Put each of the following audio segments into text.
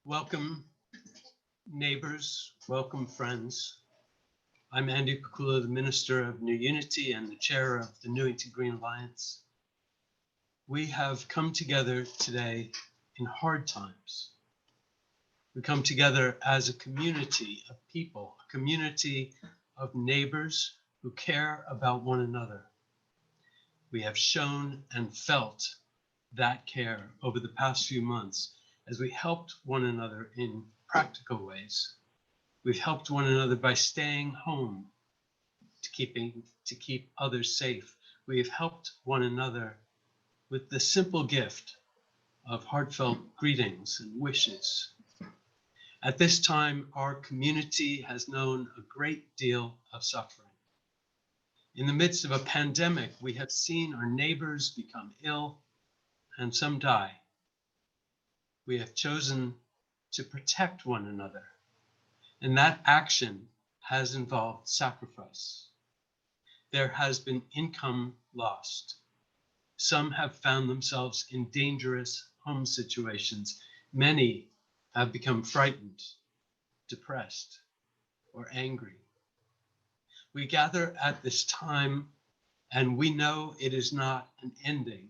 Welcome, neighbors, welcome, friends. I'm Andy Pakula, the Minister of New Unity and the Chair of the Newington Green Alliance. We have come together today in hard times. We come together as a community of people, a community of neighbors who care about one another. We have shown and felt that care over the past few months as we helped one another in practical ways. We've helped one another by staying home to keep others safe. We have helped one another with the simple gift of heartfelt greetings and wishes. At this time, our community has known a great deal of suffering. In the midst of a pandemic, we have seen our neighbors become ill and some die. We have chosen to protect one another, and that action has involved sacrifice. There has been income lost. Some have found themselves in dangerous home situations. Many have become frightened, depressed, or angry. We gather at this time, and we know it is not an ending,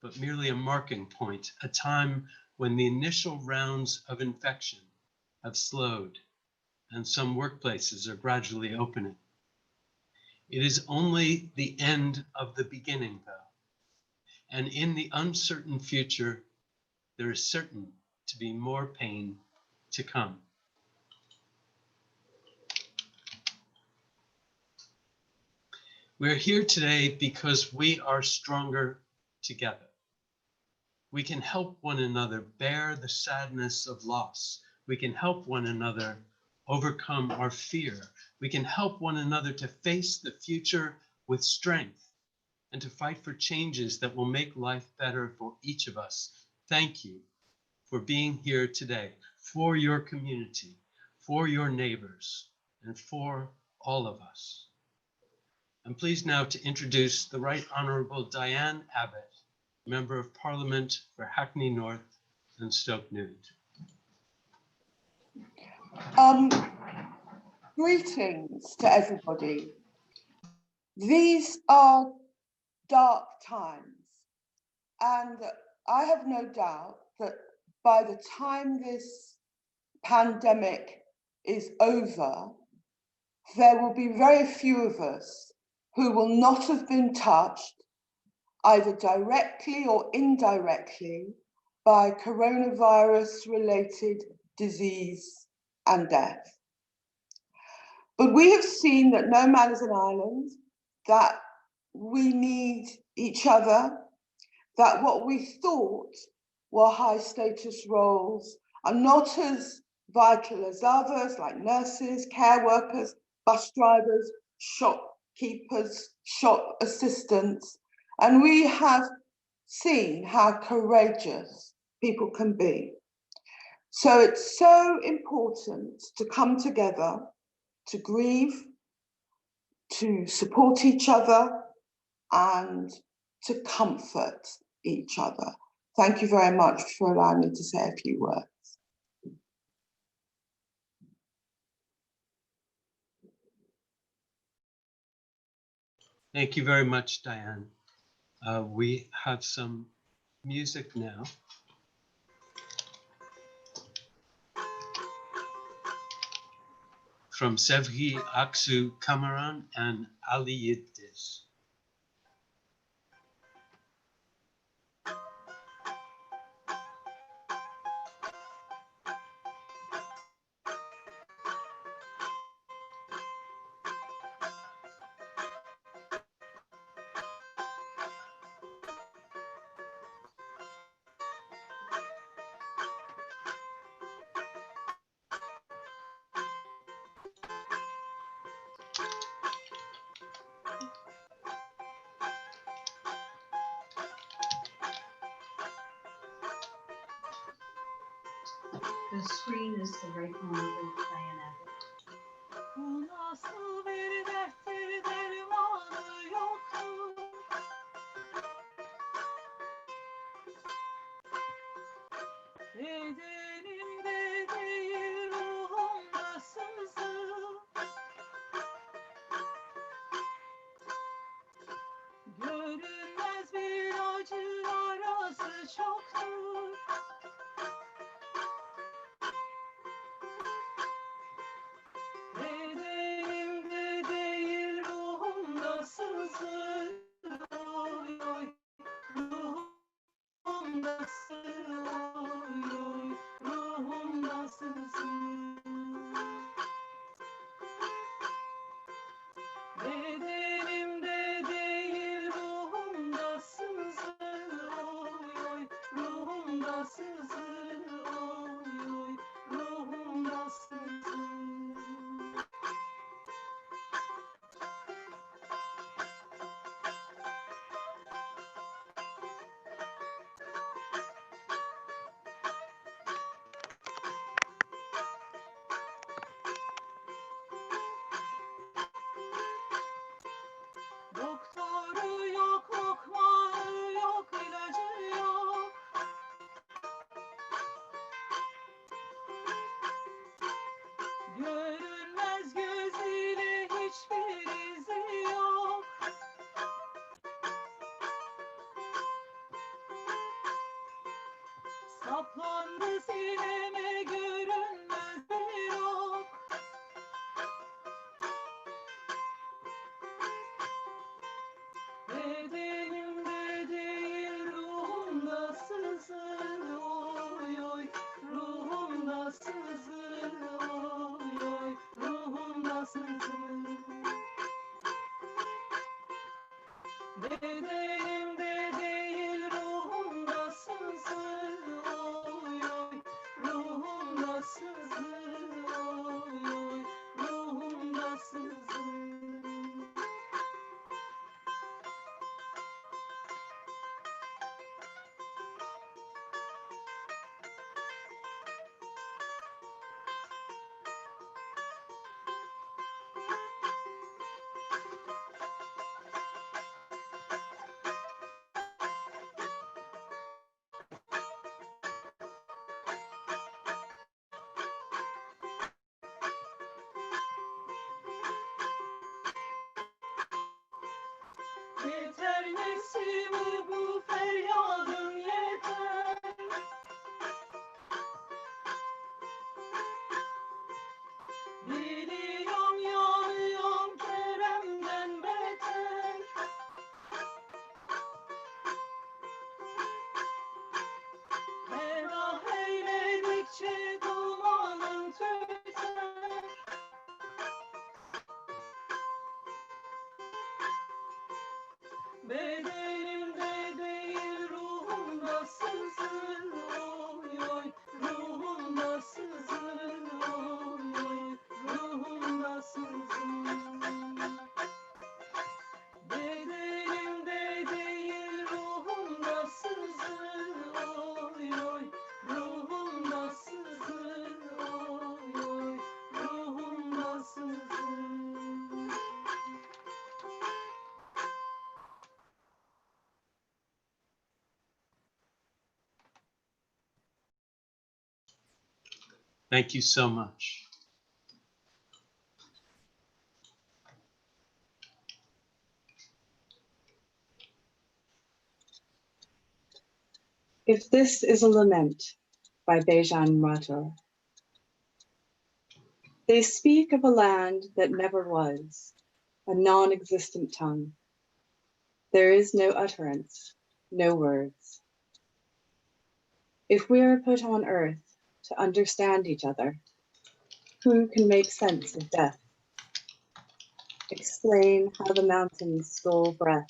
but merely a marking point, a time when the initial rounds of infection have slowed and some workplaces are gradually opening. It is only the end of the beginning, though. And in the uncertain future, there is certain to be more pain to come. We're here today because we are stronger together. We can help one another bear the sadness of loss. We can help one another overcome our fear. We can help one another to face the future with strength and to fight for changes that will make life better for each of us. Thank you for being here today, for your community, for your neighbors, and for all of us. I'm pleased now to introduce the Right Honourable Diane Abbott, Member of Parliament for Hackney North and Stoke Newington. Greetings to everybody. These are dark times, and I have no doubt that by the time this pandemic is over, there will be very few of us who will not have been touched either directly or indirectly by coronavirus-related disease and death. But we have seen that no man is an island, that we need each other, that what we thought were high status roles are not as vital as others, like nurses, care workers, bus drivers, shopkeepers, shop assistants. And we have seen how courageous people can be. So it's so important to come together, to grieve, to support each other, and to comfort each other. Thank you very much for allowing me to say a few words. Thank you very much, Diane. We have some music now. From Sevgi Aksu Kamaran and Ali Yildiz. The screen is the right one for playing at it. Bu nasıl bir derttir dermanı yoktur. Bedenimde değil ruhumda sızı. Görünmez bir acı arası çoktur. Bedenimde değil ruhumda sızı. Oy oy, ruhumda sızı. Oy oy, ruhumda sızı. Bedenimde değil ruhumda sızı. Oy oy, ruhumda sızı. Oy oy, ruhumda sızı. Doktoru yok, lokmanı yok, ilacı yok. Görünmez gözüyle hiçbir izi yok. Saplandı sineme görünmez bir ok. Bedenimde değil ruhumda sızır. Oy oy, ruhumda sızır. Oy oy, ruhumda sızır. Bedenimde değil ruhumda sızır. Oy oy, ruhumda sızır. Oy oy, ruhumda sızır. Yeter nesimi bu feryadın yeter. Biliyorum yanıyorum Kerem'den beter. Ferah eyledikçe dumanın tüter. Bedenimde değil ruhumda sızır. Oy oy, ruhumda sızır. Oy oy, ruhumda sızır. Bedenimde değil ruhumda sızır. Oy oy, ruhumda sızır. Oy oy, ruhumda sızır. Thank you so much. If This is a Lament by Bejan Mator. They speak of a land that never was, a non-existent tongue. There is no utterance, no words. If we are put on earth to understand each other, who can make sense of death? Explain how the mountains stole breath,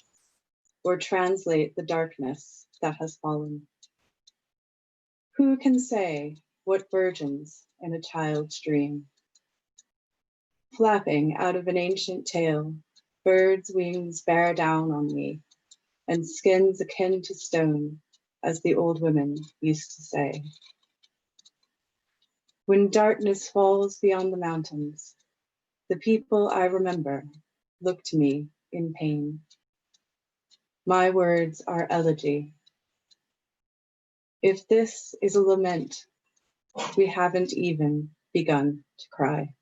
or translate the darkness that has fallen. Who can say what burgeons in a child's dream? Flapping out of an ancient tale, birds' wings bear down on me, and skins akin to stone, as the old women used to say. When darkness falls beyond the mountains, the people I remember look to me in pain. My words are elegy. If this is a lament, we haven't even begun to cry.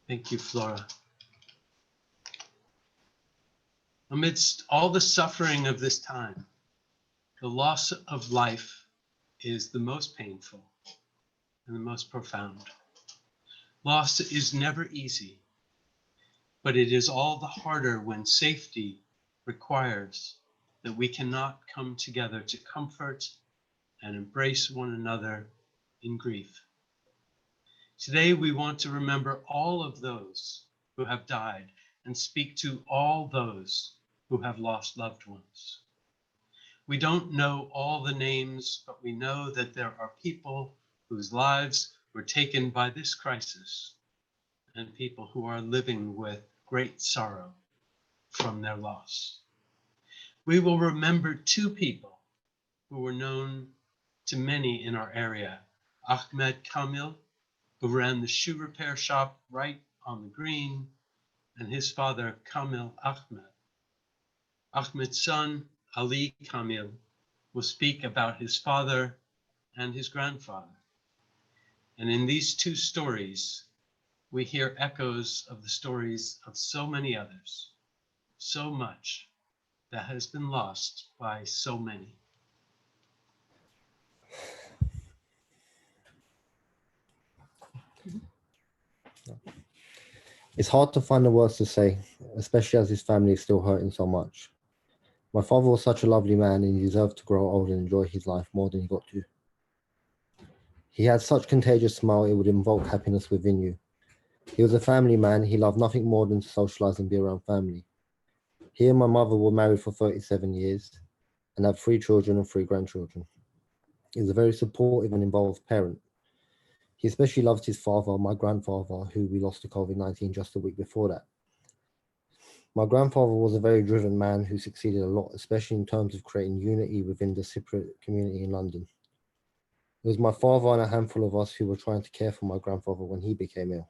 Thank you, Flora. Amidst all the suffering of this time, the loss of life is the most painful and the most profound. Loss is never easy, but it is all the harder when safety requires that we cannot come together to comfort and embrace one another in grief. Today, we want to remember all of those who have died and speak to all those who have lost loved ones. We don't know all the names, but we know that there are people whose lives were taken by this crisis and people who are living with great sorrow. from their loss. We will remember two people who were known to many in our area. Ahmed Kamil, who ran the shoe repair shop right on the green, and his father, Kamil Ahmed. Ahmed's son, Ali Kamil, will speak about his father and his grandfather. And in these two stories, we hear echoes of the stories of so many others, so much that has been lost by so many. It's hard to find the words to say, especially as his family is still hurting so much. My father was such a lovely man and he deserved to grow old and enjoy his life more than he got to. He had such contagious smile, it would invoke happiness within you. He was a family man, he loved nothing more than to socialise and be around family. He and my mother were married for 37 years and have 3 children and 3 grandchildren. He was a very supportive and involved parent. He especially loved his father, my grandfather, who we lost to COVID-19 just a week before that. My grandfather was a very driven man who succeeded a lot, especially in terms of creating unity within the Cypriot community in London. It was my father and a handful of us who were trying to care for my grandfather when he became ill.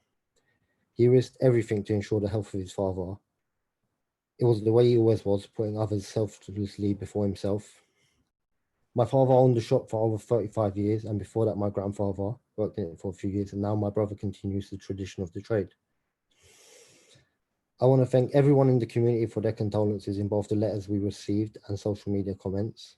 He risked everything to ensure the health of his father. It was the way he always was, putting others selflessly before himself. My father owned the shop for over 35 years, and before that my grandfather worked in it for a few years, and now my brother continues the tradition of the trade. I want to thank everyone in the community for their condolences in both the letters we received and social media comments.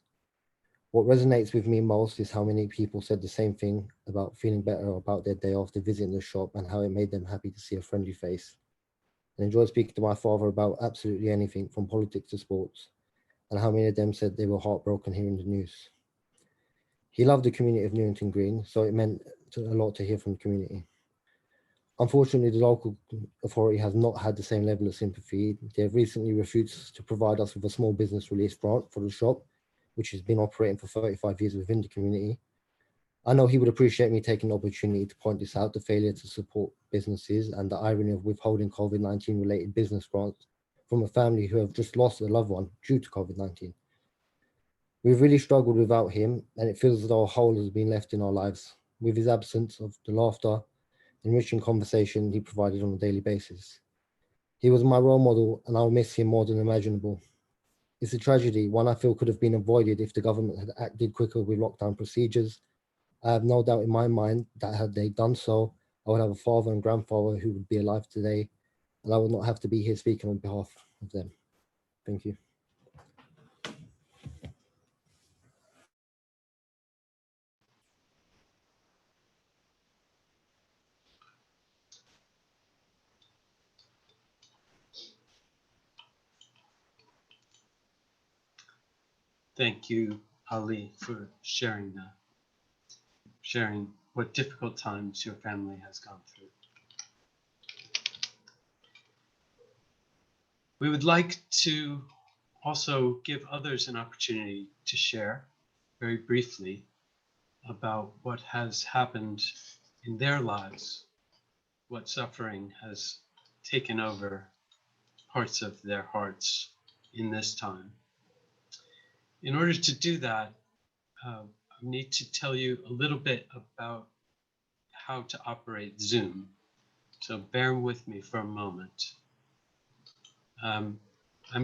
What resonates with me most is how many people said the same thing about feeling better about their day after visiting the shop and how it made them happy to see a friendly face. I enjoyed speaking to my father about absolutely anything from politics to sports, and how many of them said they were heartbroken hearing the news. He loved the community of Newington Green, so it meant a lot to hear from the community. Unfortunately, the local authority has not had the same level of sympathy. They have recently refused to provide us with a small business relief grant for the shop, which has been operating for 35 years within the community. I know he would appreciate me taking the opportunity to point this out, the failure to support businesses and the irony of withholding COVID-19 related business grants from a family who have just lost a loved one due to COVID-19. We've really struggled without him, and it feels as though a hole has been left in our lives. With his absence of the laughter, enriching conversation he provided on a daily basis. He was my role model, and I'll miss him more than imaginable. It's a tragedy, one I feel could have been avoided if the government had acted quicker with lockdown procedures. I have no doubt in my mind that had they done so, I would have a father and grandfather who would be alive today, and I would not have to be here speaking on behalf of them. Thank you. Thank you, Ali, for sharing that, sharing what difficult times your family has gone through. We would like to also give others an opportunity to share very briefly about what has happened in their lives, what suffering has taken over parts of their hearts in this time. In order to do that, I need to tell you a little bit about how to operate Zoom. So bear with me for a moment. I'm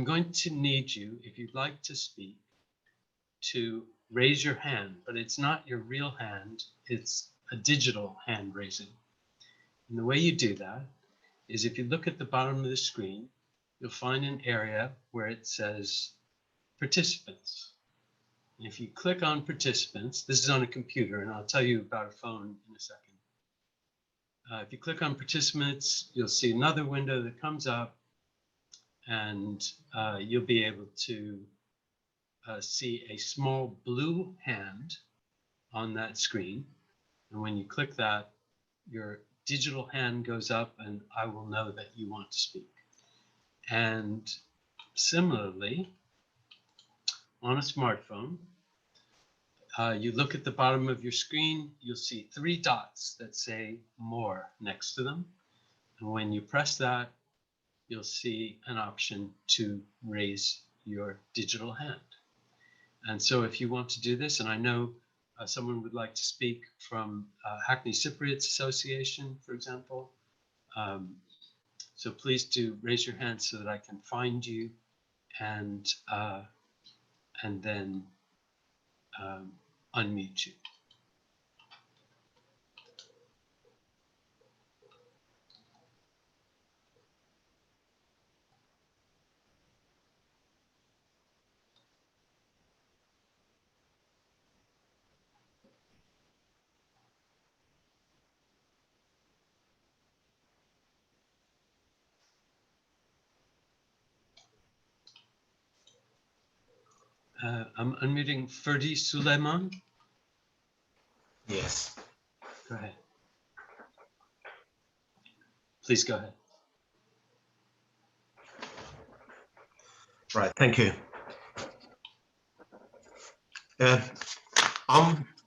going to need you, if you'd like to speak, to raise your hand, but it's not your real hand, it's a digital hand raising. And the way you do that is if you look at the bottom of the screen, you'll find an area where it says participants. And if you click on participants, this is on a computer, and I'll tell you about a phone in a second. If you click on participants, you'll see another window that comes up, and you'll be able to see a small blue hand on that screen. And when you click that, your digital hand goes up and I will know that you want to speak. And similarly, on a smartphone, you look at the bottom of your screen, you'll see 3 dots that say more next to them. And when you press that, you'll see an option to raise your digital hand. And so if you want to do this, and I know someone would like to speak from Hackney Cypriots Association, for example, so please do raise your hand so that I can find you and then unmute you. I'm unmuting Ferdi Suleiman. Yes. Go ahead. Please go ahead. Right. Thank you. I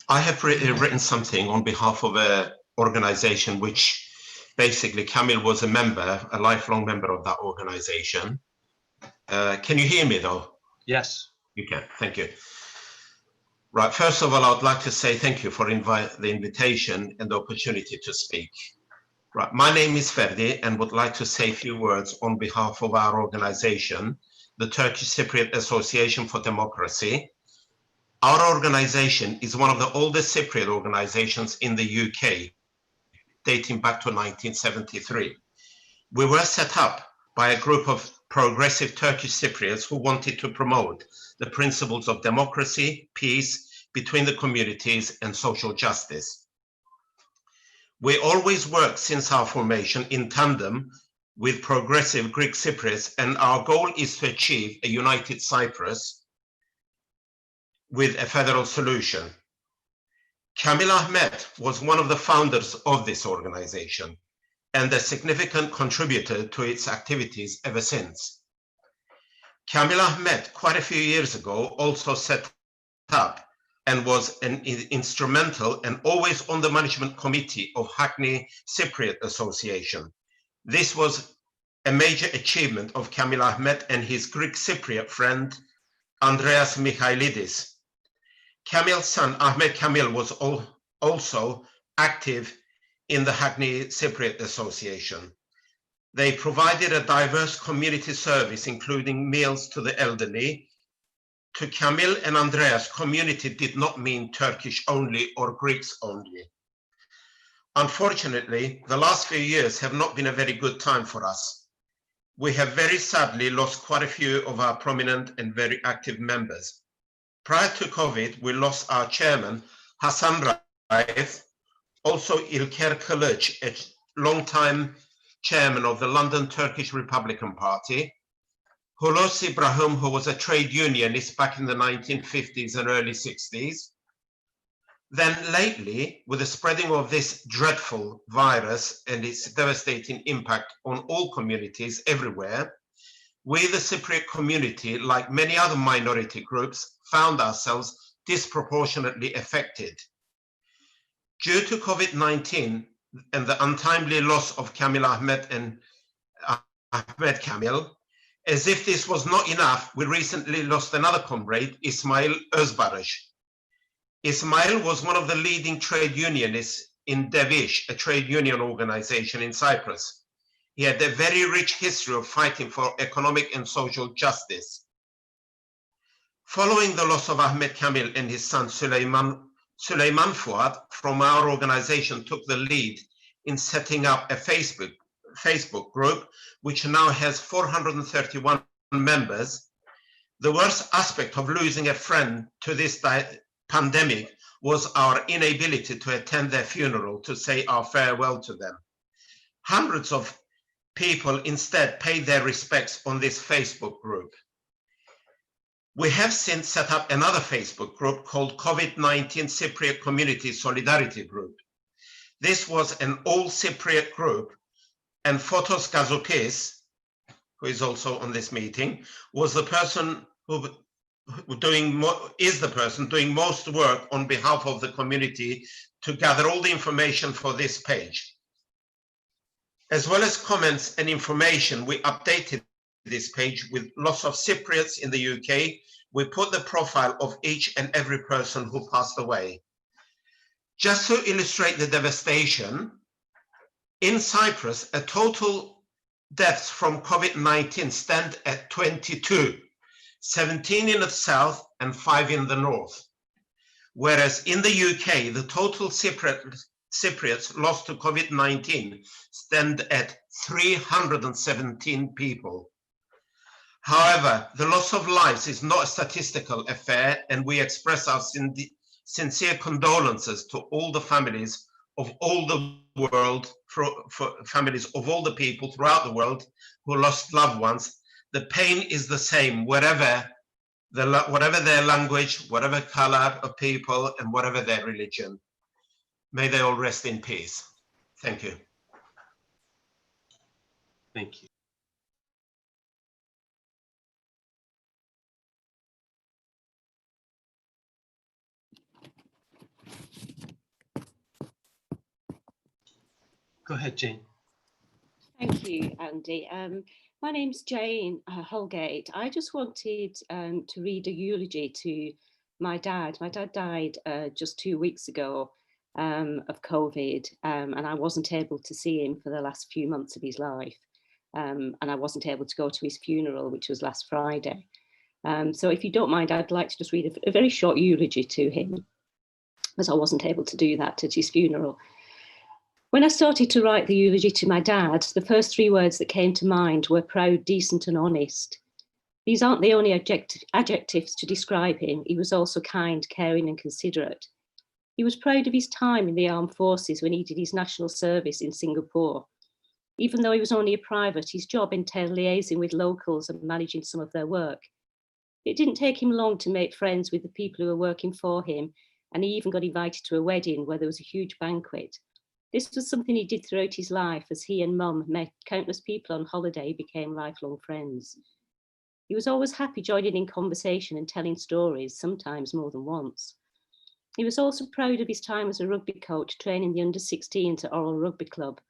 have written something on behalf of an organization which basically Camille was a member, a lifelong member of that organization. Can you hear me though? Yes. You can. Thank you. Right. First of all, I would like to say thank you for the invitation and the opportunity to speak. Right. My name is Ferdi and would like to say a few words on behalf of our organization, the Turkish Cypriot Association for Democracy. Our organization is one of the oldest Cypriot organizations in the UK, dating back to 1973. We were set up by a group of progressive Turkish Cypriots who wanted to promote the principles of democracy, peace between the communities, and social justice. We always worked since our formation in tandem with progressive Greek Cypriots, and our goal is to achieve a united Cyprus with a federal solution. Kamil Ahmet was one of the founders of this organization and a significant contributor to its activities ever since. Kamil Ahmet, quite a few years ago, also set up and was an instrumental and always on the management committee of Hackney Cypriot Association. This was a major achievement of Kamil Ahmet and his Greek Cypriot friend, Andreas Michailidis. Kamil's son, Ahmet Kamil, was also active in the Hackney Cypriot Association. They provided a diverse community service, including meals to the elderly. To Kamil and Andreas, community did not mean Turkish only or Greeks only. Unfortunately, the last few years have not been a very good time for us. We have very sadly lost quite a few of our prominent and very active members. Prior to COVID, we lost our chairman, Hasan Raif, also İlker Kılıç, a long-time chairman of the London Turkish Republican Party, Hulusi Ibrahim, who was a trade unionist back in the 1950s and early 60s. Then lately, with the spreading of this dreadful virus and its devastating impact on all communities everywhere, we, the Cypriot community, like many other minority groups, found ourselves disproportionately affected. Due to COVID-19 and the untimely loss of Kamil Ahmet and Ahmet Kamil, as if this was not enough, we recently lost another comrade, Ismail Özbarış. Ismail was one of the leading trade unionists in Devish, a trade union organization in Cyprus. He had a very rich history of fighting for economic and social justice. Following the loss of Ahmet Kamil and his son Süleyman Fuat from our organization took the lead in setting up a Facebook group, which now has 431 members. The worst aspect of losing a friend to this pandemic was our inability to attend their funeral to say our farewell to them. Hundreds of people instead paid their respects on this Facebook group. We have since set up another Facebook group called COVID-19 Cypriot Community Solidarity Group. This was an all Cypriot group, and Fotos Gazopis, who is also on this meeting, was the person is the person doing most work on behalf of the community to gather all the information for this page. As well as comments and information, we updated this page with lots of Cypriots in the UK. We put the profile of each and every person who passed away. Just to illustrate the devastation, in Cyprus, a total deaths from COVID-19 stand at 22, 17 in the south and 5 in the north. Whereas in the UK, the total Cypriots lost to COVID-19 stand at 317 people. However, the loss of lives is not a statistical affair, and we express our sincere condolences to all the families of all the world, for families of all the people throughout the world who lost loved ones. The pain is the same whatever their language, whatever color of people, and whatever their religion. May they all rest in peace. Thank you. Thank you. Go ahead, Jane. Thank you, Andy. My name's Jane Holgate. I just wanted to read a eulogy to my dad. My dad died just 2 weeks ago of COVID, and I wasn't able to see him for the last few months of his life. And I wasn't able to go to his funeral, which was last Friday. So if you don't mind, I'd like to just read a very short eulogy to him, as I wasn't able to do that at his funeral. When I started to write the eulogy to my dad, the first 3 words that came to mind were proud, decent and honest. These aren't the only adjectives to describe him. He was also kind, caring and considerate. He was proud of his time in the armed forces when he did his national service in Singapore. Even though he was only a private, his job entailed liaising with locals and managing some of their work. It didn't take him long to make friends with the people who were working for him, and he even got invited to a wedding where there was a huge banquet. This was something he did throughout his life, as he and Mum met countless people on holiday, became lifelong friends. He was always happy joining in conversation and telling stories, sometimes more than once. He was also proud of his time as a rugby coach, training the under-16s at Orrell Rugby Club.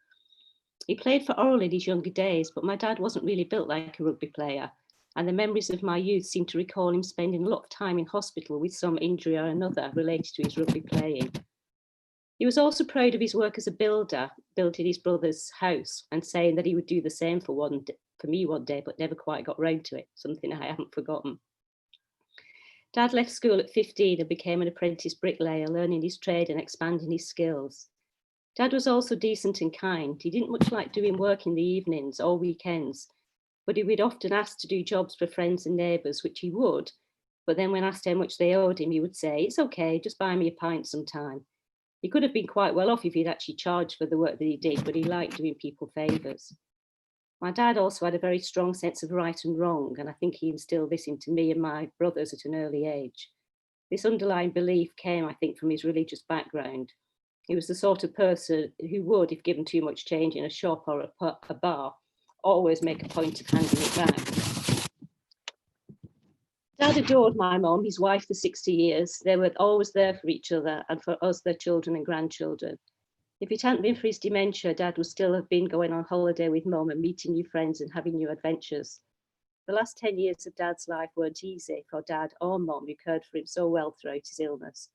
He played for Orrell in his younger days, but my dad wasn't really built like a rugby player, and the memories of my youth seem to recall him spending a lot of time in hospital with some injury or another related to his rugby playing. He was also proud of his work as a builder, building his brother's house and saying that he would do the same for me one day, but never quite got round to it, something I haven't forgotten. Dad left school at 15 and became an apprentice bricklayer, learning his trade and expanding his skills. Dad was also decent and kind. He didn't much like doing work in the evenings or weekends, but he would often ask to do jobs for friends and neighbours, which he would. But then when asked how much they owed him, he would say, "It's okay, just buy me a pint sometime." He could have been quite well off if he'd actually charged for the work that he did, but he liked doing people favours. My dad also had a very strong sense of right and wrong, and I think he instilled this into me and my brothers at an early age. This underlying belief came, I think, from his religious background. He was the sort of person who would, if given too much change in a shop or a bar, always make a point of handing it back. Dad adored my mum, his wife for 60 years. They were always there for each other and for us, their children and grandchildren. If it hadn't been for his dementia, Dad would still have been going on holiday with Mum and meeting new friends and having new adventures. The last 10 years of Dad's life weren't easy for Dad or Mum, who cared for him so well throughout his illness.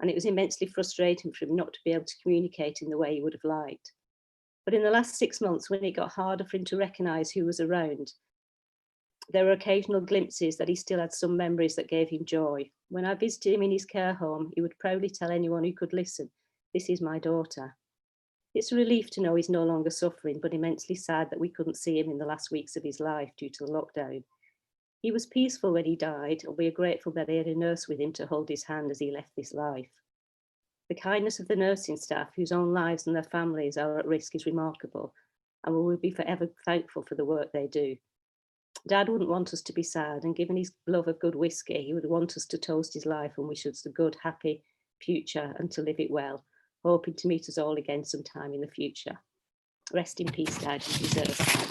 And it was immensely frustrating for him not to be able to communicate in the way he would have liked. But in the last 6 months, when it got harder for him to recognise who was around, there were occasional glimpses that he still had some memories that gave him joy. When I visited him in his care home, he would proudly tell anyone who could listen, "This is my daughter." It's a relief to know he's no longer suffering, but immensely sad that we couldn't see him in the last weeks of his life due to the lockdown. He was peaceful when he died, and we are grateful that he had a nurse with him to hold his hand as he left this life. The kindness of the nursing staff, whose own lives and their families are at risk, is remarkable, and we will be forever thankful for the work they do. Dad wouldn't want us to be sad, and given his love of good whiskey, he would want us to toast his life and wish us a good, happy future and to live it well, hoping to meet us all again sometime in the future. Rest in peace, Dad, you deserve.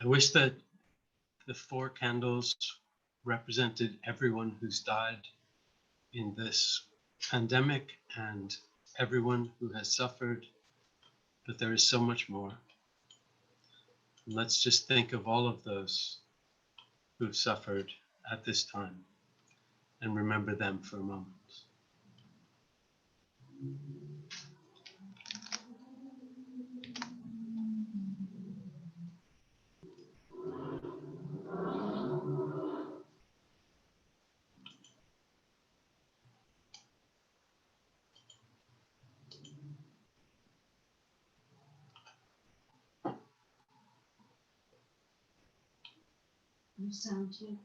I wish that the 4 candles represented everyone who's died in this pandemic and everyone who has suffered, but there is so much more. And let's just think of all of those who've suffered at this time and remember them for a moment. No sound too.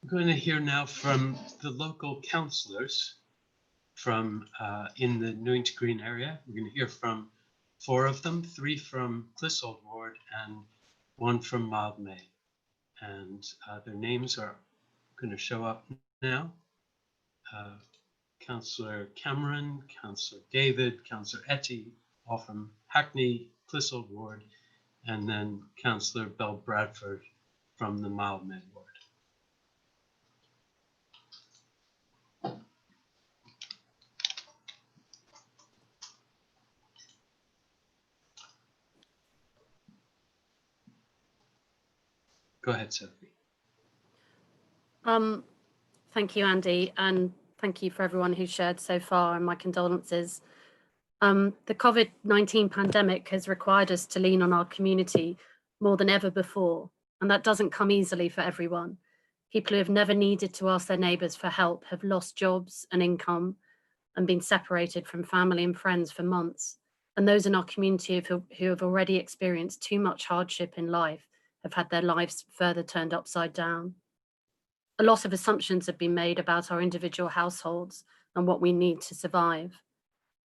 I'm going to hear now from the local councillors from in the Newington Green area. We're going to hear from 4 of them, 3 from Clissold Ward and 1 from Mildmay. And their names are going to show up now. Councillor Cameron, Councillor David, Councillor Etty, all from Hackney, Clissold Ward, and then Councillor Bell Bradford from the Mildmay Ward. Go ahead, Sophie. Thank you, Andy, and thank you for everyone who's shared so far, and my condolences. The COVID-19 pandemic has required us to lean on our community more than ever before, and that doesn't come easily for everyone. People who have never needed to ask their neighbours for help have lost jobs and income and been separated from family and friends for months. And those in our community who have already experienced too much hardship in life have had their lives further turned upside down. A lot of assumptions have been made about our individual households and what we need to survive.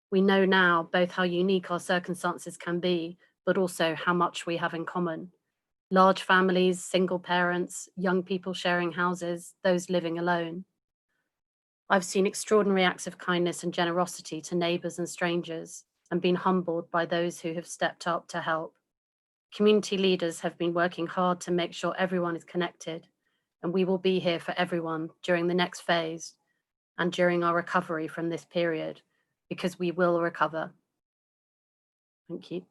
We know now both how unique our circumstances can be, but also how much we have in common. Large families, single parents, young people sharing houses, those living alone. I've seen extraordinary acts of kindness and generosity to neighbours and strangers, and been humbled by those who have stepped up to help. Community leaders have been working hard to make sure everyone is connected, and we will be here for everyone during the next phase and during our recovery from this period, because we will recover. Thank you.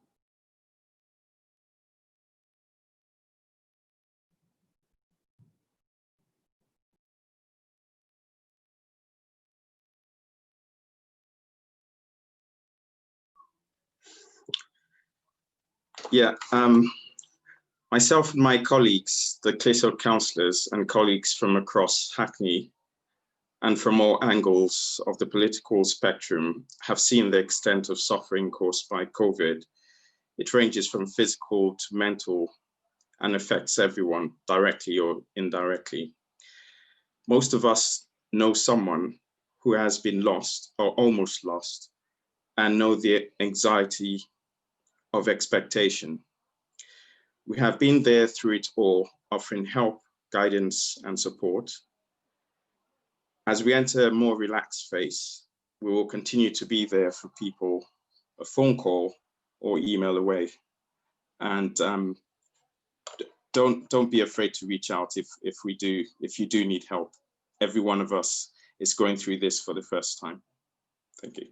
Yeah, myself and my colleagues, the Clissold councillors and colleagues from across Hackney and from all angles of the political spectrum have seen the extent of suffering caused by COVID. It ranges from physical to mental and affects everyone directly or indirectly. Most of us know someone who has been lost or almost lost and know the anxiety of expectation. We have been there through it all, offering help, guidance, and support. As we enter a more relaxed phase, we will continue to be there for people, a phone call or email away. And don't be afraid to reach out if you do need help. Every one of us is going through this for the first time. Thank you.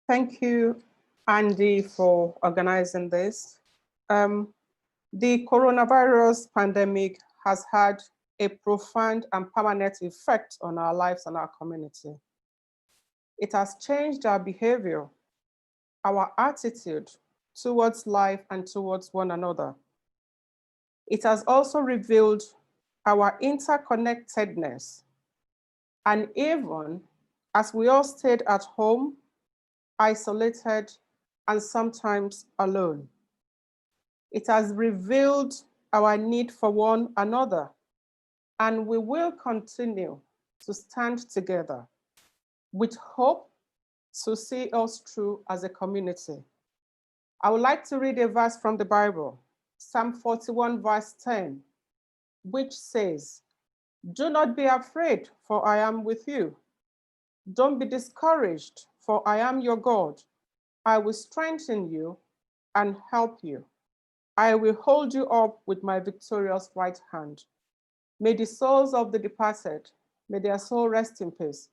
Thank you, Andy, for organizing this. The coronavirus pandemic has had a profound and permanent effect on our lives and our community. It has changed our behavior, our attitude towards life and towards one another. It has also revealed our interconnectedness. And even as we all stayed at home, isolated, and sometimes alone, it has revealed our need for one another, and we will continue to stand together with hope to see us through as a community. I would like to read a verse from the Bible, Psalm 41, verse 10, which says, "Do not be afraid, for I am with you. Don't be discouraged, for I am your God. I will strengthen you and help you. I will hold you up with my victorious right hand." May the souls of the departed, may their soul rest in peace,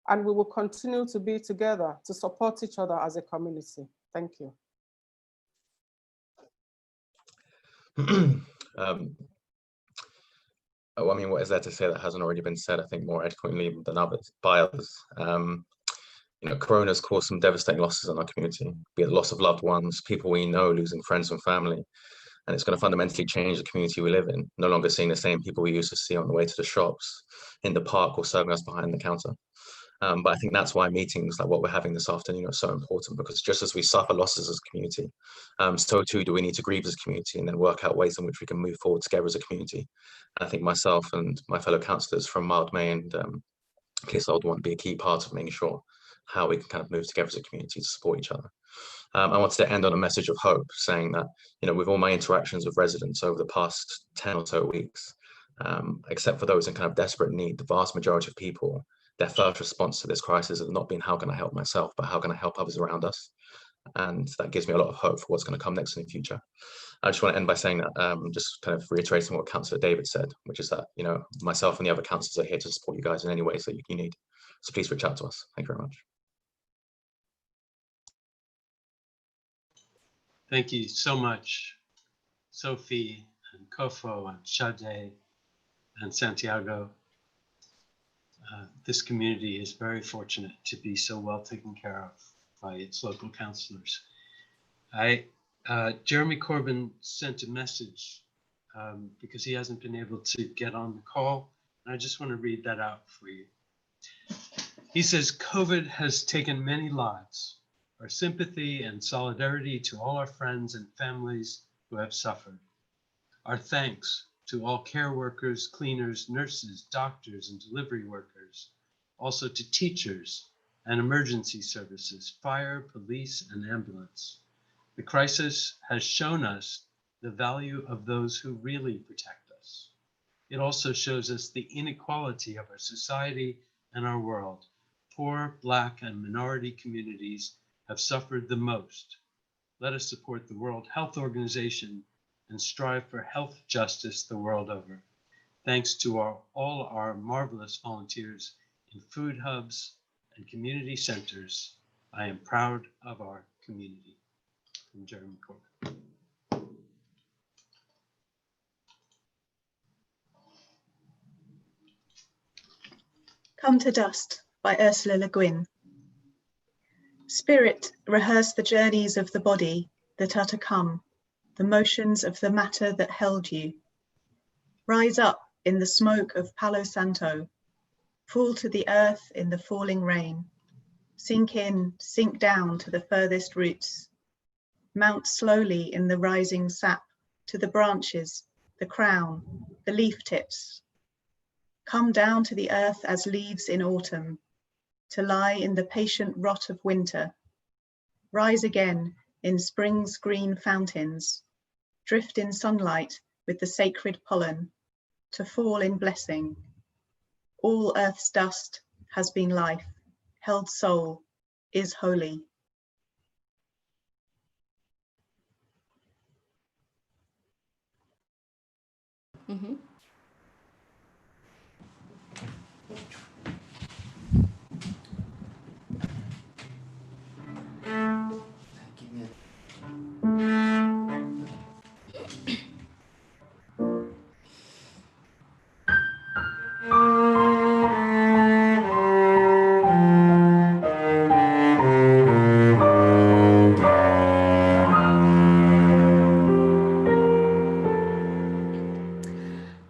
and we will continue to be together to support each other as a community. Thank you. I mean, what is there to say that hasn't already been said? I think more eloquently than others, by others. You know, Corona's caused some devastating losses in our community, be it the loss of loved ones, people we know losing friends and family. And it's going to fundamentally change the community we live in, no longer seeing the same people we used to see on the way to the shops, in the park, or serving us behind the counter. But I think that's why meetings like what we're having this afternoon are so important, because just as we suffer losses as a community, so too do we need to grieve as a community and then work out ways in which we can move forward together as a community. And I think myself and my fellow councillors from Mildmay and Clissold want to be a key part of making sure how we can kind of move together as a community to support each other. I wanted to end on a message of hope, saying that, you know, with all my interactions with residents over the past 10 or so weeks, except for those in kind of desperate need, the vast majority of people, their first response to this crisis has not been, how can I help myself, but how can I help others around us? And that gives me a lot of hope for what's going to come next in the future. I just want to end by saying that, just kind of reiterating what Councillor David said, which is that, you know, myself and the other councillors are here to support you guys in any ways that you need. So please reach out to us. Thank you very much. Thank you so much, Sophie and Kofo and Sade and Santiago. This community is very fortunate to be so well taken care of by its local councillors. Jeremy Corbyn sent a message because he hasn't been able to get on the call, and I just want to read that out for you. He says, "COVID has taken many lives. Our sympathy and solidarity to all our friends and families who have suffered. Our thanks to all care workers, cleaners, nurses, doctors, and delivery workers, also to teachers and emergency services, fire, police, and ambulance. The crisis has shown us the value of those who really protect us. It also shows us the inequality of our society and our world. Poor, Black, and minority communities have suffered the most. Let us support the World Health Organization and strive for health justice the world over. Thanks to all our marvelous volunteers in food hubs and community centers. I am proud of our community." From Jeremy Corbyn. Come to Dust by Ursula Le Guin. Spirit, rehearse the journeys of the body that are to come, the motions of the matter that held you. Rise up in the smoke of Palo Santo, fall to the earth in the falling rain, sink in, sink down to the furthest roots, mount slowly in the rising sap to the branches, the crown, the leaf tips. Come down to the earth as leaves in autumn, to lie in the patient rot of winter. Rise again in spring's green fountains, drift in sunlight with the sacred pollen, to fall in blessing. All earth's dust has been life, held soul, is holy.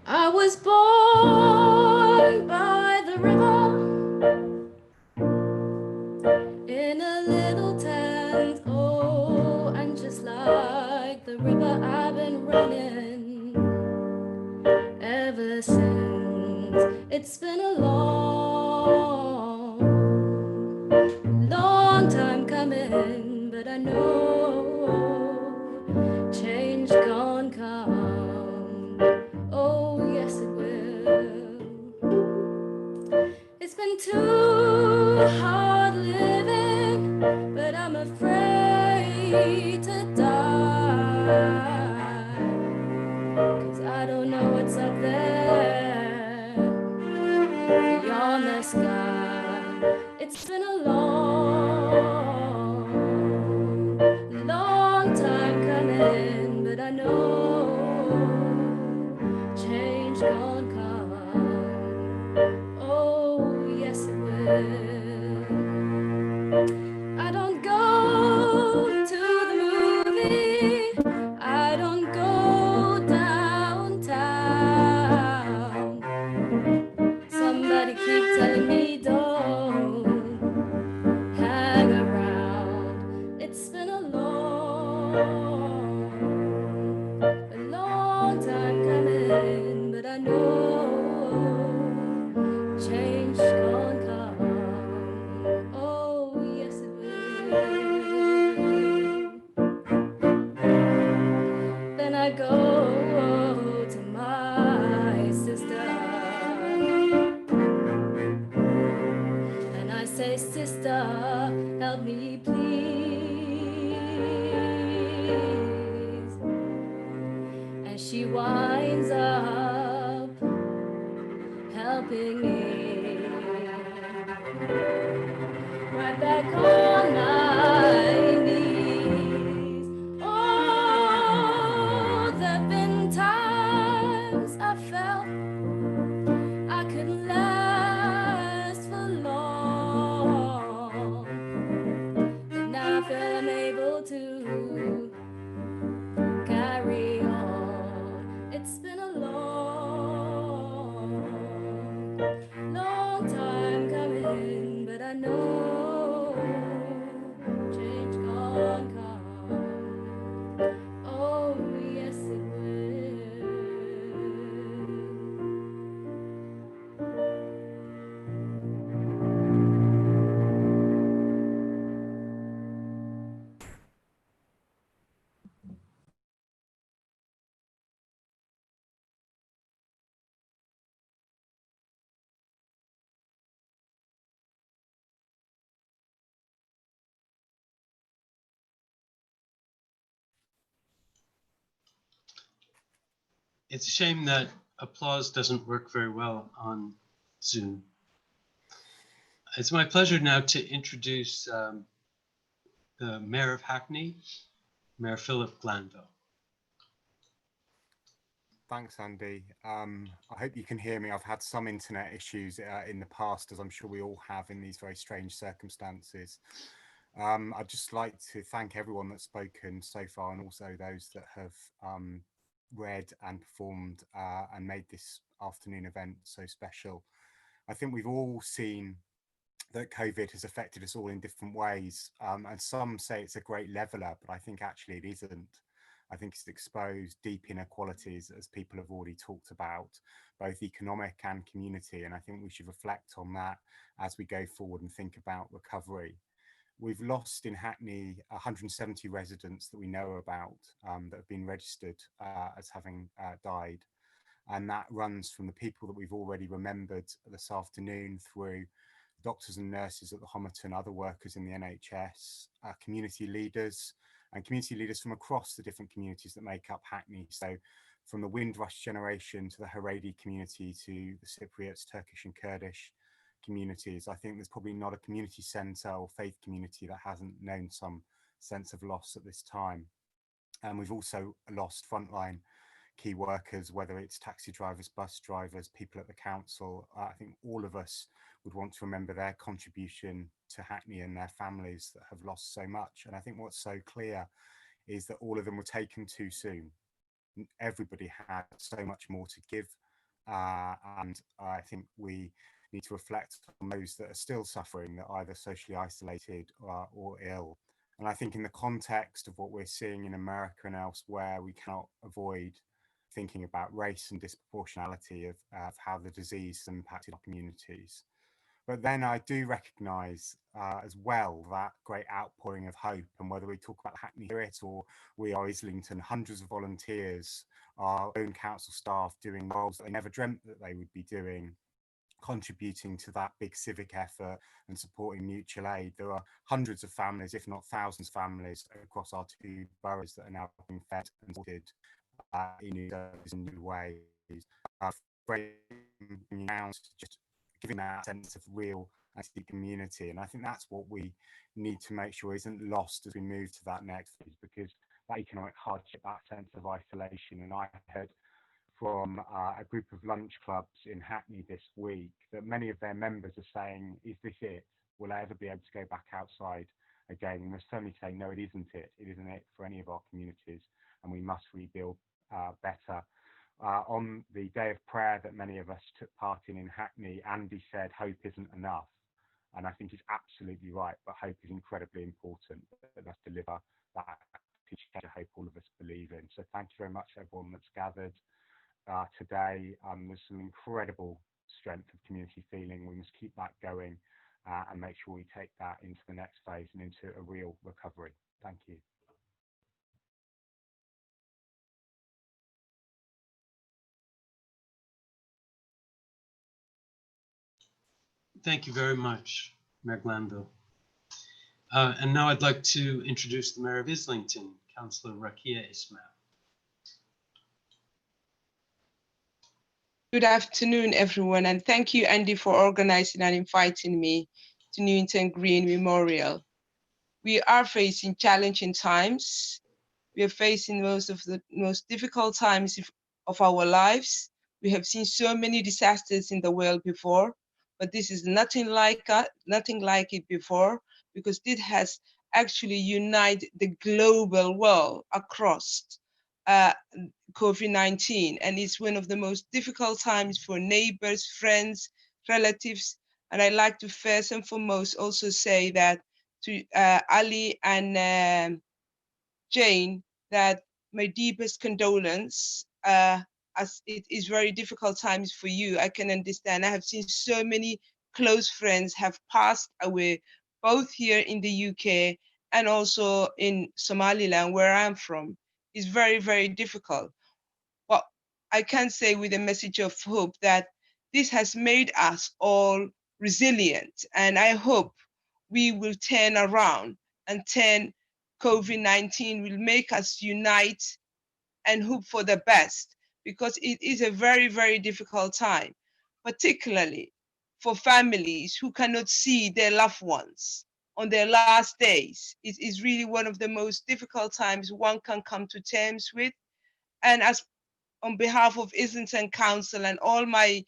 I was born by the river in a little tent, oh, and just like the river I've been running ever since. It's been a long, long coming, but I know change gonna come. Oh, yes, it will. It's been too hard living, but I'm afraid to die. 'Cause I don't know what's up there beyond the sky. It's been a long time coming, but I know change gonna come. Oh, yes, it will. I don't go to the movie. I don't go downtown. Somebody keep telling me don't hang around. It's been a long time coming, but I know change gonna come. Oh, yes, it will. Then I go to my sister and I say, sister, help me please. And she winds up helping me. Right back on my knees. Oh, there've been times I felt I couldn't last for long, but now I feel I'm able to carry on. It's been a long time coming, but I know change gonna come. Oh, yes, it will. It's a shame that applause doesn't work very well on Zoom. It's my pleasure now to introduce the Mayor of Hackney, Mayor Philip Glanville. Thanks, Andy. I hope you can hear me. I've had some internet issues in the past, as I'm sure we all have in these very strange circumstances. I'd just like to thank everyone that's spoken so far, and also those that have read and performed and made this afternoon event so special. I think we've all seen that COVID has affected us all in different ways, and some say it's a great leveler, but I think actually it isn't. I think it's exposed deep inequalities, as people have already talked about, both economic and community, and I think we should reflect on that as we go forward and think about recovery. We've lost in Hackney 170 residents that we know about that have been registered as having died. And that runs from the people that we've already remembered this afternoon through doctors and nurses at the Homerton, other workers in the NHS, community leaders, and community leaders from across the different communities that make up Hackney. So from the Windrush generation to the Haredi community to the Cypriots, Turkish and Kurdish communities. I think there's probably not a community centre or faith community that hasn't known some sense of loss at this time. And we've also lost frontline key workers, whether it's taxi drivers, bus drivers, people at the council. I think all of us would want to remember their contribution to Hackney and their families that have lost so much. And I think what's so clear is that all of them were taken too soon. Everybody had so much more to give. And I think we need to reflect on those that are still suffering, that are either socially isolated or ill. And I think in the context of what we're seeing in America and elsewhere, we cannot avoid thinking about race and disproportionality of how the disease has impacted our communities. But then I do recognise as well that great outpouring of hope, and whether we talk about Hackney Spirit or we are Islington, hundreds of volunteers, our own council staff doing roles that they never dreamt that they would be doing, contributing to that big civic effort and supporting mutual aid. There are hundreds of families, if not thousands of families across our 2 boroughs that are now being fed and supported in new ways. Just giving that sense of real community, and I think that's what we need to make sure isn't lost as we move to that next phase, because that economic hardship, that sense of isolation. And I heard from a group of lunch clubs in Hackney this week that many of their members are saying, is this it? Will I ever be able to go back outside again? And we're certainly saying, no, it isn't it. It isn't it for any of our communities, and we must rebuild better. On the day of prayer that many of us took part in Hackney, Andy said, hope isn't enough. And I think he's absolutely right, but hope is incredibly important. Let's deliver that future hope all of us believe in. So thank you very much, everyone that's gathered today. There's some incredible strength of community feeling. We must keep that going and make sure we take that into the next phase and into a real recovery. Thank you. Thank you very much, Mayor Glanville. And now I'd like to introduce the Mayor of Islington, Councillor Rakia Ismail. Good afternoon, everyone, and thank you, Andy, for organizing and inviting me to Newington Green Memorial. We are facing challenging times. We are facing most of the most difficult times of our lives. We have seen so many disasters in the world before, but this is nothing like it before, because it has actually united the global world across COVID-19, and it's one of the most difficult times for neighbors, friends, relatives. And I'd like to first and foremost also say that to Ali and Jane, that my deepest condolence, as it is very difficult times for you. I can understand. I have seen so many close friends have passed away, both here in the UK and also in Somaliland, where I'm from. It's very, very difficult. But I can say with a message of hope that this has made us all resilient. And I hope we will turn around and COVID-19 will make us unite and hope for the best, because it is a very, very difficult time, particularly for families who cannot see their loved ones on their last days. It is really one of the most difficult times one can come to terms with. And as on behalf of Islington Council and all my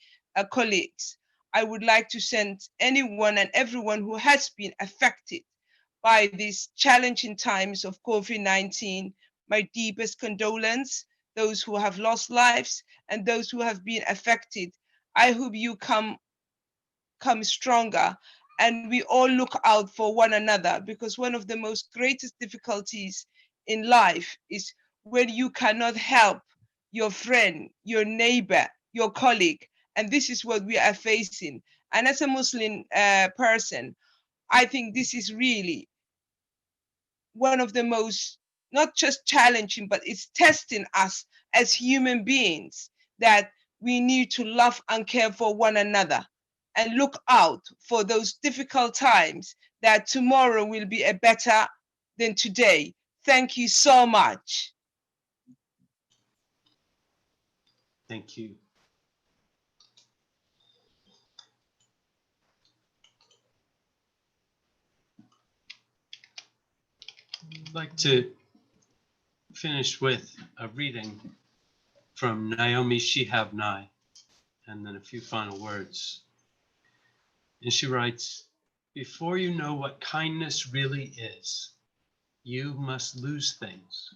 colleagues, I would like to send anyone and everyone who has been affected by these challenging times of COVID-19 my deepest condolence, those who have lost lives and those who have been affected. I hope you come stronger and we all look out for one another, because one of the most greatest difficulties in life is when you cannot help your friend, your neighbor, your colleague. And this is what we are facing. And as a Muslim person, I think this is really one of the most, not just challenging, but it's testing us as human beings, that we need to love and care for one another and look out for those difficult times, that tomorrow will be a better than today. Thank you so much. Thank you. I'd like to finish with a reading from Naomi Shihab Nye, and then a few final words. And she writes, before you know what kindness really is, you must lose things.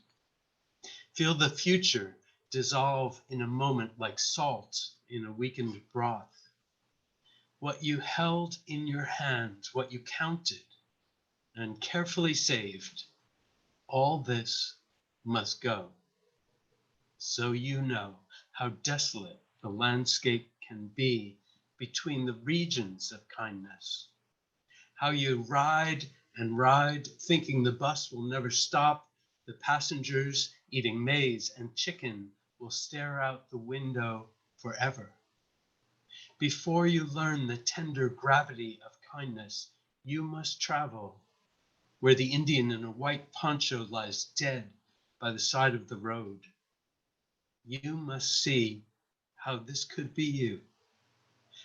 Feel the future dissolve in a moment like salt in a weakened broth. What you held in your hands, what you counted and carefully saved, all this must go. So you know how desolate the landscape can be between the regions of kindness. How you ride and ride, thinking the bus will never stop. The passengers eating maize and chicken will stare out the window forever. Before you learn the tender gravity of kindness, you must travel where the Indian in a white poncho lies dead by the side of the road. You must see how this could be you,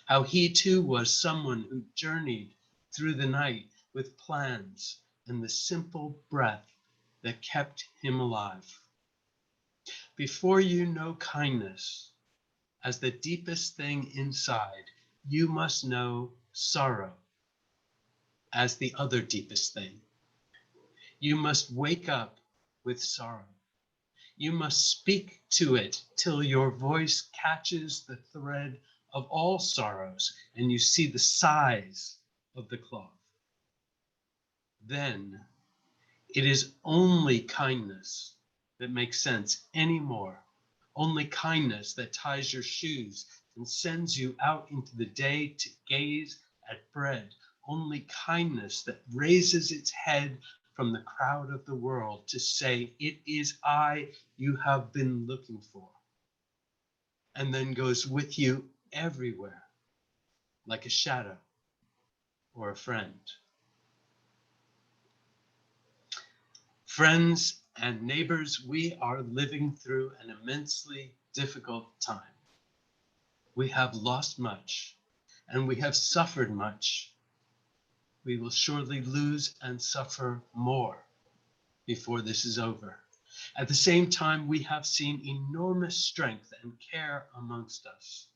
how he too was someone who journeyed through the night with plans and the simple breath that kept him alive. Before you know kindness as the deepest thing inside, you must know sorrow as the other deepest thing. You must wake up with sorrow. You must speak to it till your voice catches the thread of all sorrows and you see the size of the cloth. Then it is only kindness that makes sense anymore. Only kindness that ties your shoes and sends you out into the day to gaze at bread. Only kindness that raises its head from the crowd of the world to say, "It is I you have been looking for," and then goes with you everywhere, like a shadow or a friend. Friends and neighbors, we are living through an immensely difficult time. We have lost much, and we have suffered much. We will surely lose and suffer more before this is over. At the same time, we have seen enormous strength and care amongst us.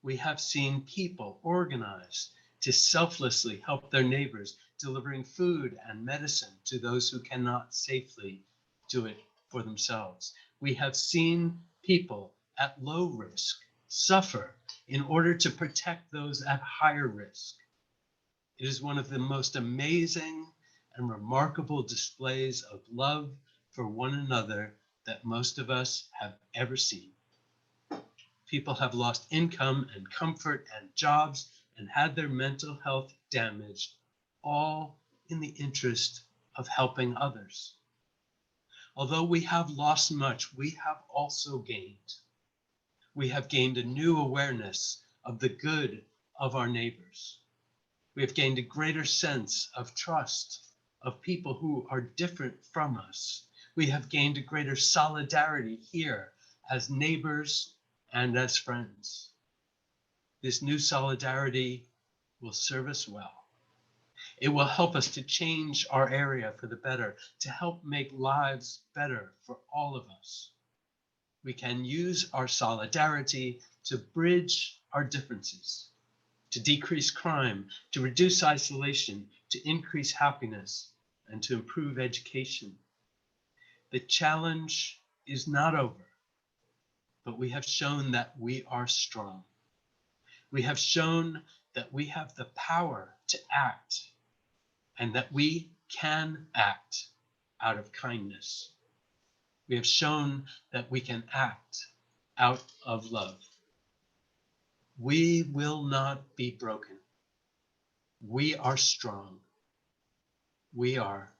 We have seen people organize to selflessly help their neighbors, delivering food and medicine to those who cannot safely do it for themselves. We have seen people at low risk suffer in order to protect those at higher risk. It is one of the most amazing and remarkable displays of love for one another that most of us have ever seen. People have lost income and comfort and jobs and had their mental health damaged, all in the interest of helping others. Although we have lost much, we have also gained. We have gained a new awareness of the good of our neighbors. We have gained a greater sense of trust of people who are different from us. We have gained a greater solidarity here as neighbors and as friends. This new solidarity will serve us well. It will help us to change our area for the better, to help make lives better for all of us. We can use our solidarity to bridge our differences, to decrease crime, to reduce isolation, to increase happiness, and to improve education. The challenge is not over, but we have shown that we are strong. We have shown that we have the power to act and that we can act out of kindness. We have shown that we can act out of love. We will not be broken. We are strong. We are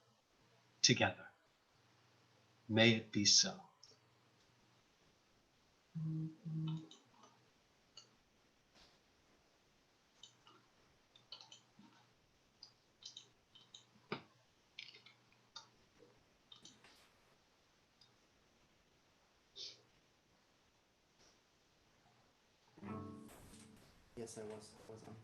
together. May it be so. Yes, I was on.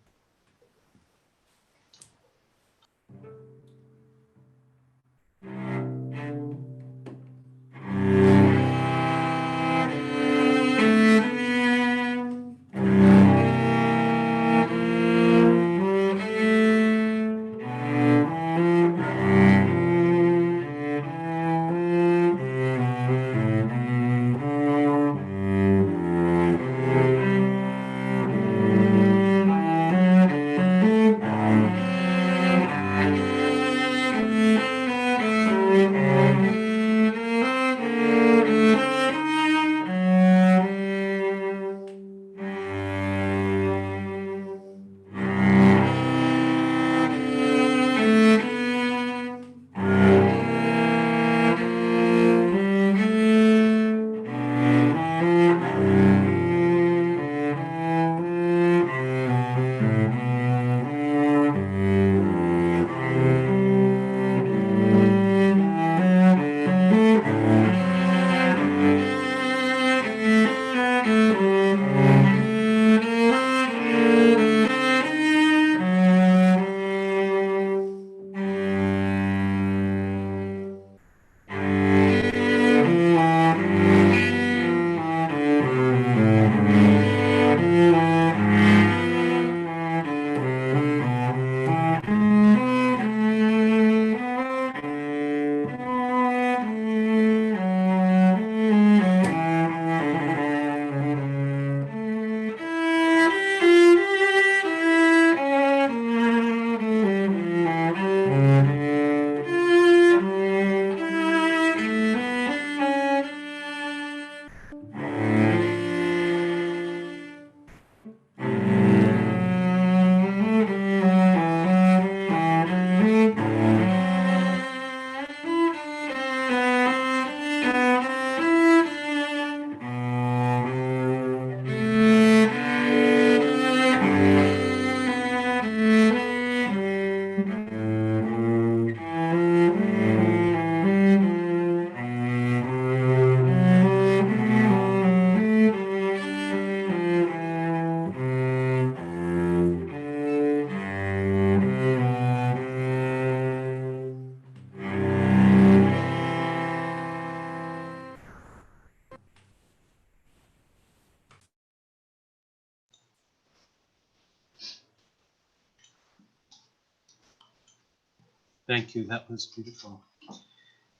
Thank you. That was beautiful.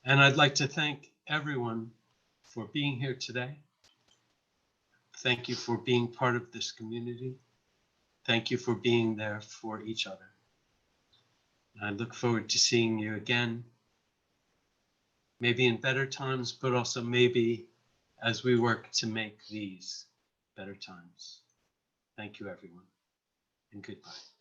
And I'd like to thank everyone for being here today. Thank you for being part of this community. Thank you for being there for each other. I look forward to seeing you again, maybe in better times, but also maybe as we work to make these better times. Thank you, everyone, and goodbye.